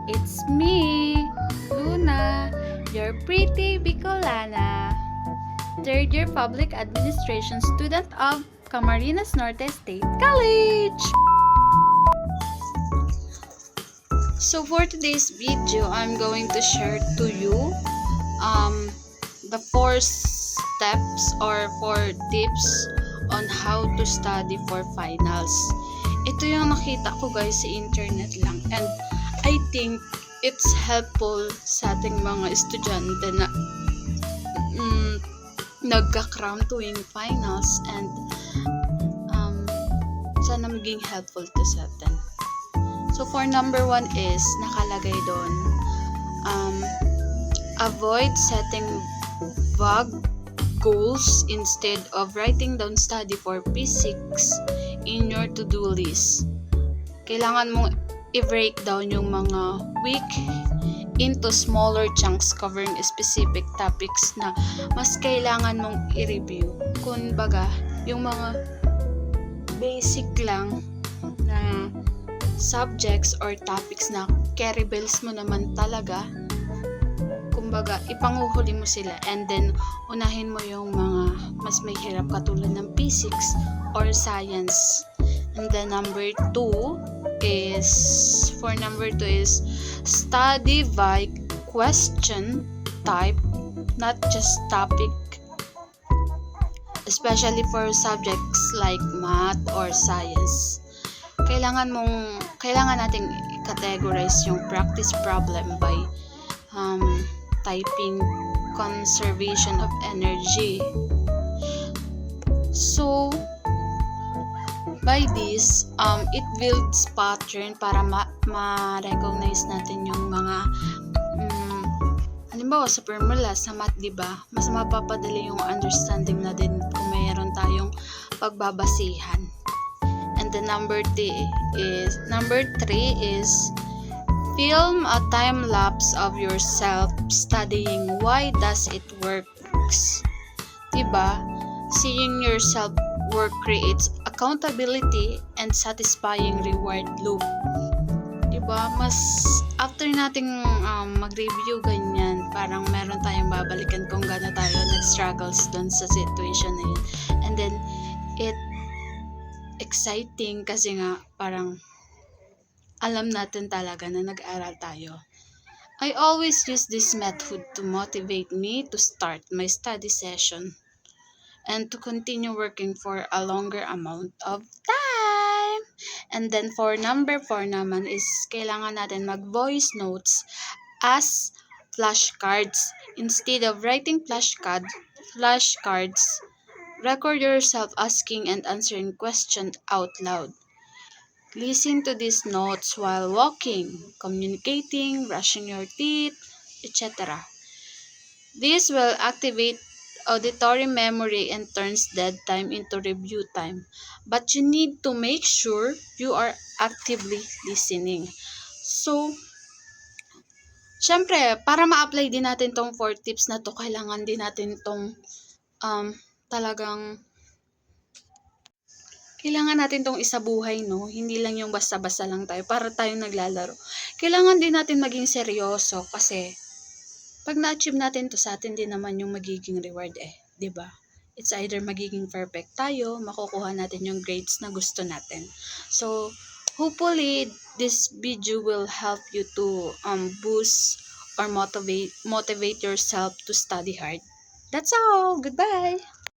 It's me, Luna, your pretty Bicolana, third year public administration student of Camarines Norte State College. So for today's video, I'm going to share to you the 4 steps or 4 tips on how to study for finals. Ito yung nakita ko guys sa internet lang, and I think it's helpful sa ating mga estudyante na nagka-cram tuwing finals, and sana maging helpful to sa atin. So for number 1 is nakalagay doon, avoid setting vague goals instead of writing down study for P6 in your to-do list. Kailangan mong i-break down yung mga week into smaller chunks covering specific topics na mas kailangan mong i-review. Kumbaga, yung mga basic lang na subjects or topics na carry bells mo naman talaga, kumbaga ipanguhuli mo sila, and then unahin mo yung mga mas may hirap katulad ng P6 or science. And then number 2 is study by question type, not just topic, especially for subjects like math or science. Kailangan nating i-categorize yung practice problem by typing conservation of energy. So by this, it builds pattern para ma-recognize natin yung mga halimbawa sa formula sa math, diba? Mas mapapadali yung understanding na din kung mayroon tayong pagbabasihan. And the number 3 is film a time lapse of yourself studying. Why does it works? Diba? Seeing yourself work creates accountability and satisfying reward loop. Diba? Mas after nating mag-review ganyan, parang meron tayong babalikan kung gaano tayo nag-struggles doon sa situation na yun. And then it exciting kasi nga parang alam natin talaga na nag-aral tayo. I always use this method to motivate me to start my study session and to continue working for a longer amount of time. And then for number 4 naman is kailangan natin mag-voice notes as flashcards. Instead of writing flashcards, record yourself asking and answering questions out loud. Listen to these notes while walking, communicating, brushing your teeth, etc. This will activate auditory memory and turns dead time into review time. But you need to make sure you are actively listening. So, syempre, para ma-apply din natin tong 4 tips na to, kailangan din natin tong kailangan natin tong isabuhay, no? Hindi lang yung basta-basta lang tayo para tayong naglalaro. Kailangan din natin maging seryoso kasi pag na-achieve natin to, sa atin din naman yung magiging reward diba? It's either magiging perfect tayo, makukuha natin yung grades na gusto natin. So, hopefully, this video will help you to boost or motivate yourself to study hard. That's all. Goodbye!